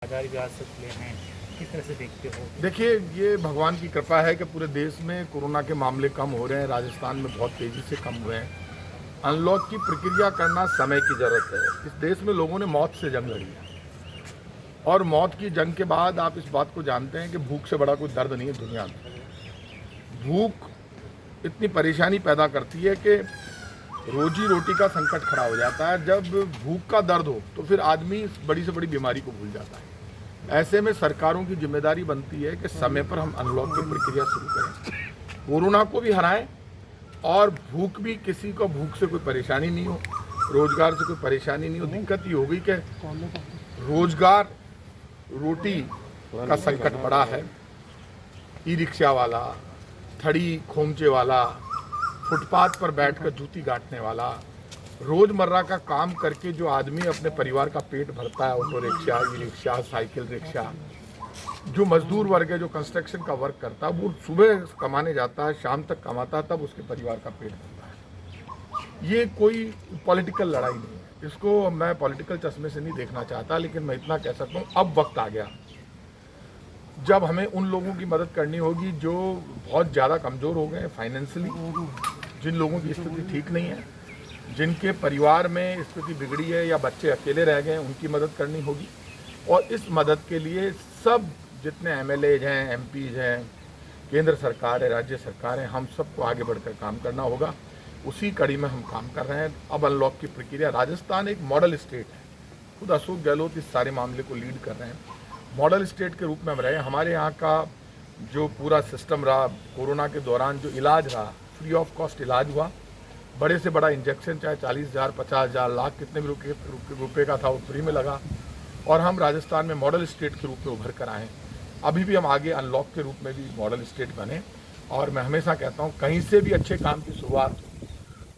आधार विरासत ले हैं, किस तरह से देखते हो? देखिए, ये भगवान की कृपा है कि पूरे देश में कोरोना के मामले कम हो रहे हैं। राजस्थान में बहुत तेज़ी से कम हुए हैं। अनलॉक की प्रक्रिया करना समय की ज़रूरत है। इस देश में लोगों ने मौत से जंग लड़ी है और मौत की जंग के बाद आप इस बात को जानते हैं कि भूख से बड़ा कोई दर्द नहीं है दुनिया में। भूख इतनी परेशानी पैदा करती है कि रोजी रोटी का संकट खड़ा हो जाता है। जब भूख का दर्द हो तो फिर आदमी बड़ी से बड़ी बीमारी को भूल जाता है। ऐसे में सरकारों की जिम्मेदारी बनती है कि समय पर हम अनलॉक की प्रक्रिया शुरू करें, कोरोना को भी हराएं और भूख भी, किसी को भूख से कोई परेशानी नहीं हो, रोजगार से कोई परेशानी नहीं हो। दिक्कत ये हो गई कि रोजगार, रोटी का संकट बड़ा है। ई रिक्शा वाला, थड़ी खोमचे वाला, फुटपाथ पर बैठकर जूती गांठने वाला, रोजमर्रा का काम करके जो आदमी अपने परिवार का पेट भरता है, auto rickshaw, e rickshaw, cycle rickshaw, जो मजदूर वर्ग है, जो कंस्ट्रक्शन का वर्क करता है, वो सुबह कमाने जाता है, शाम तक कमाता है, तब उसके परिवार का पेट भरता है। ये कोई पॉलिटिकल लड़ाई नहीं है, इसको मैं पॉलिटिकल चश्मे से नहीं देखना चाहता, लेकिन मैं इतना कह सकता हूँ, अब वक्त आ गया जब हमें उन लोगों की मदद करनी होगी जो बहुत ज़्यादा कमज़ोर हो गए फाइनेंशियली, जिन लोगों की स्थिति ठीक नहीं है, जिनके परिवार में स्थिति बिगड़ी है या बच्चे अकेले रह गए, उनकी मदद करनी होगी। और इस मदद के लिए सब जितने एमएलएज हैं, एमपीज हैं, केंद्र सरकार है, राज्य सरकार है, हम सबको आगे बढ़कर काम करना होगा। उसी कड़ी में हम काम कर रहे हैं। अब अनलॉक की प्रक्रिया, राजस्थान एक मॉडल स्टेट है, खुद अशोक गहलोत इस सारे मामले को लीड कर रहे हैं। मॉडल स्टेट के रूप में हम रहे। हमारे यहाँ का जो पूरा सिस्टम रहा, कोरोना के दौरान जो इलाज रहा, फ्री ऑफ कॉस्ट इलाज हुआ। बड़े से बड़ा इंजेक्शन चाहे 40,000, 50,000, लाख कितने भी रुपये का था, वो फ्री में लगा। और हम राजस्थान में मॉडल स्टेट के रूप में उभर कर आए। अभी भी हम आगे अनलॉक के रूप में भी मॉडल स्टेट बने। और मैं हमेशा कहता हूँ, कहीं से भी अच्छे काम की शुरुआत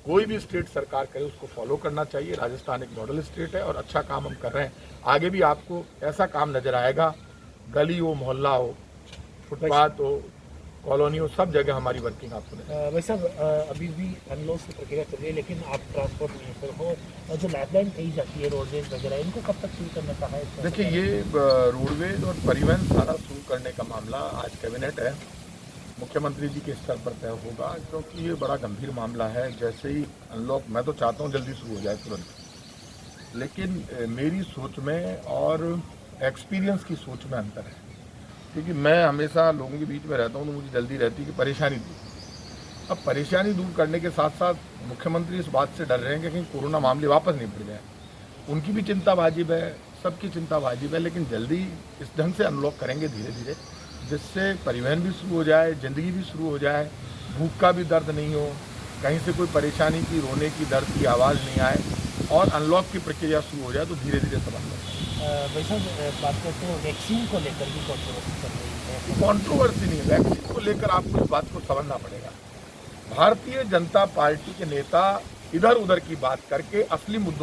कोई भी स्टेट सरकार करे, उसको फॉलो करना चाहिए। राजस्थान एक मॉडल स्टेट है और अच्छा काम हम कर रहे हैं। आगे भी आपको ऐसा काम नजर आएगा, गली हो, मोहल्ला हो, फुटपाथ हो, कॉलोनी हो, सब जगह हमारी वर्किंग आपको नजर। भाई साहब, अभी भी अनलॉक की प्रक्रिया चल रही है, लेकिन आप ट्रांसपोर्ट मिनिस्टर हो और जो लाइफलाइन कही जाती है रोडवेज वगैरह, इनको कब तक शुरू करने का है? देखिए, ये रोडवेज और परिवहन सारा शुरू करने का मामला आज कैबिनेट है, मुख्यमंत्री जी के स्तर पर तय होगा, क्योंकि ये बड़ा गंभीर मामला है। जैसे ही अनलॉक, मैं तो चाहता हूँ जल्दी शुरू हो जाए तुरंत, लेकिन मेरी सोच में और एक्सपीरियंस की सोच में अंतर है। क्योंकि मैं हमेशा लोगों के बीच में रहता हूँ तो मुझे जल्दी रहती है कि परेशानी दूर। अब परेशानी दूर करने के साथ साथ मुख्यमंत्री इस बात से डर रहे हैं कि कहीं कोरोना मामले वापस नहीं बढ़ जाए। उनकी भी चिंता वाजिब है, सबकी चिंता वाजिब है, लेकिन जल्दी इस ढंग से अनलॉक करेंगे धीरे धीरे, जिससे परिवहन भी शुरू हो जाए, ज़िंदगी भी शुरू हो जाए, भूख का भी दर्द नहीं हो, कहीं से कोई परेशानी की, रोने की, दर्द की आवाज़ नहीं आए और अनलॉक की प्रक्रिया शुरू हो जाए, तो धीरे धीरे सब अनलॉक। भाई साहब, बात करते हैं वैक्सीन को लेकर भी कॉन्ट्रोवर्सी चल रही है। कॉन्ट्रोवर्सी नहीं है, वैक्सीन को लेकर आपको इस बात को समझना पड़ेगा। भारतीय जनता पार्टी के नेता इधर उधर की बात करके असली मुद्दों